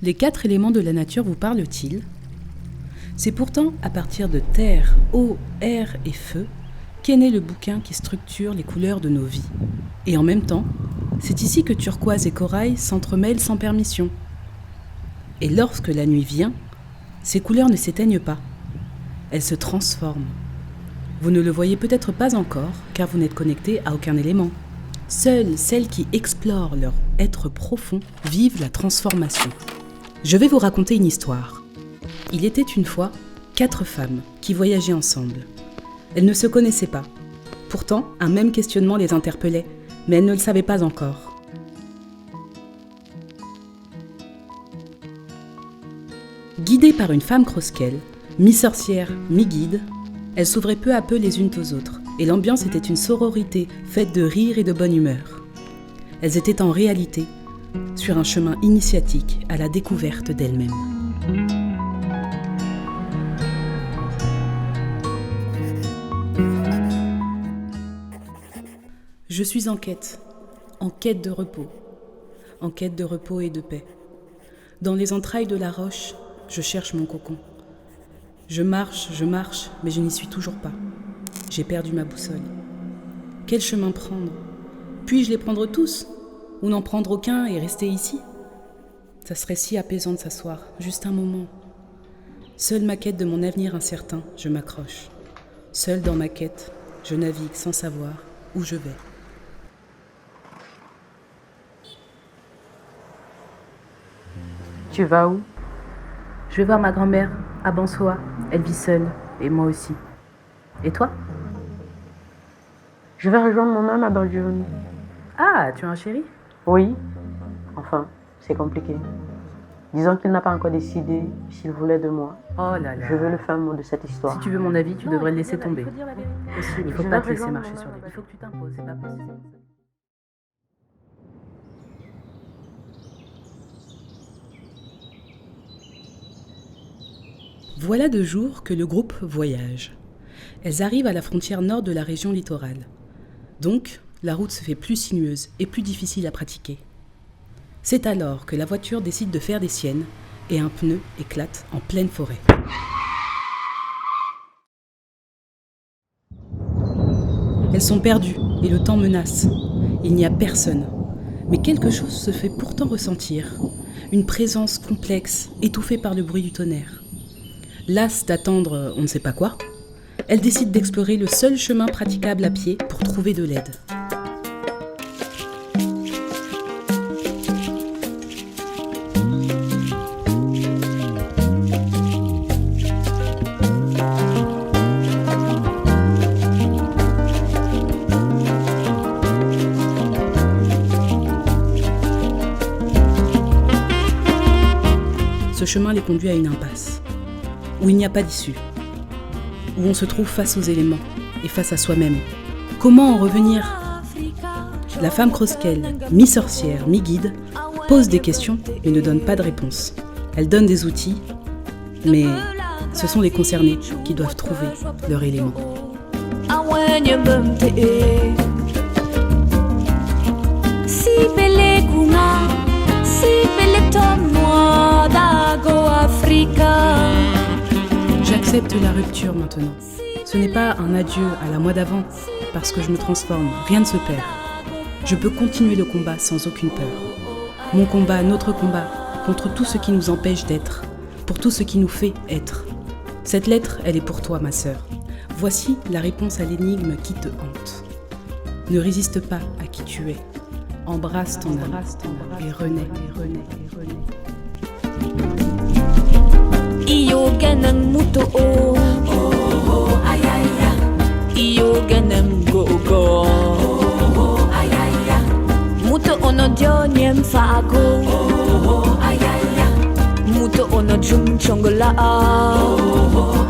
Les 4 éléments de la nature vous parlent-ils ? C'est pourtant à partir de terre, eau, air et feu qu'est né le bouquin qui structure les couleurs de nos vies. Et en même temps, c'est ici que turquoise et corail s'entremêlent sans permission. Et lorsque la nuit vient, ces couleurs ne s'éteignent pas. Elles se transforment. Vous ne le voyez peut-être pas encore, car vous n'êtes connecté à aucun élément. Seules celles qui explorent leur être profond vivent la transformation. Je vais vous raconter une histoire. Il était une fois 4 femmes qui voyageaient ensemble. Elles ne se connaissaient pas. Pourtant, un même questionnement les interpellait, mais elles ne le savaient pas encore. Guidées par une femme Kroskel, mi-sorcière, mi-guide, elles s'ouvraient peu à peu les unes aux autres, et l'ambiance était une sororité faite de rire et de bonne humeur. Elles étaient en réalité sur un chemin initiatique à la découverte d'elles-mêmes. Je suis en quête de repos et de paix. Dans les entrailles de la roche, je cherche mon cocon. Je marche, mais je n'y suis toujours pas. J'ai perdu ma boussole. Quel chemin prendre ? Puis-je les prendre tous ? Ou n'en prendre aucun et rester ici ? Ça serait si apaisant de s'asseoir, juste un moment. Seule ma quête de mon avenir incertain, je m'accroche. Seule dans ma quête, je navigue sans savoir où je vais. Tu vas où ? Je vais voir ma grand-mère à Bansoa. Elle vit seule, et moi aussi. Et toi ? Je vais rejoindre mon homme à Bargione. Ah, tu as un chéri ? Oui. Enfin, c'est compliqué. Disons qu'il n'a pas encore décidé s'il voulait de moi. Oh là là. Je veux le fin mot de cette histoire. Si tu veux mon avis, tu devrais le laisser tomber. Il ne faut Je pas vais te laisser rejoindre marcher mon sur les pieds. Il faut que tu t'imposes, c'est pas possible. Voilà 2 jours que le groupe voyage. Elles arrivent à la frontière nord de la région littorale. Donc, la route se fait plus sinueuse et plus difficile à pratiquer. C'est alors que la voiture décide de faire des siennes et un pneu éclate en pleine forêt. Elles sont perdues et le temps menace. Il n'y a personne. Mais quelque chose se fait pourtant ressentir. Une présence complexe, étouffée par le bruit du tonnerre. Lasse d'attendre on ne sait pas quoi, elle décide d'explorer le seul chemin praticable à pied pour trouver de l'aide. Ce chemin les conduit à une impasse, où il n'y a pas d'issue, où on se trouve face aux éléments et face à soi-même. Comment en revenir ? La femme Kroskel, mi-sorcière, mi-guide, pose des questions mais ne donne pas de réponse. Elle donne des outils, mais ce sont les concernés qui doivent trouver leur élément. J'accepte la rupture maintenant. Ce n'est pas un adieu à la moi d'avant, parce que je me transforme, rien ne se perd. Je peux continuer le combat sans aucune peur. Mon combat, notre combat, contre tout ce qui nous empêche d'être, pour tout ce qui nous fait être. Cette lettre, elle est pour toi, ma sœur. Voici la réponse à l'énigme qui te hante. Ne résiste pas à qui tu es. Embrasse ton âme et renais. Iyo ganang muto o ayaya. Iyo ganang go ayaya. Muto ono dioniem fago ayaya. Muto ono jum chongola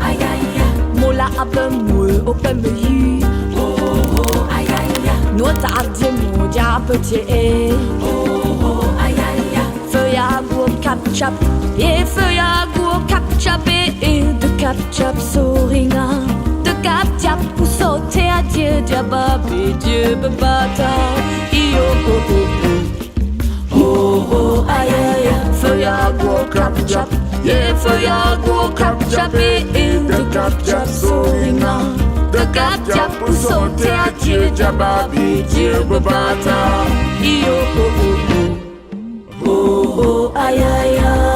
ayaya. Mola abemwe opemyi ayaya. Nuota abdemo ja petit ayaya. Feuilla go cap et feuilla go cap et de cap soringa. De cap pour sauter à Dieu diabab et Dieu bebata. Iyo oh aïe aïe. Feuilla go chop. Yeah, for ya go cap chop in the cap chop soaring on. The cap chop pousse au théâtre, jababi, djibabata. Yo, oh, oh, oh, oh, aïe, aïe, aïe.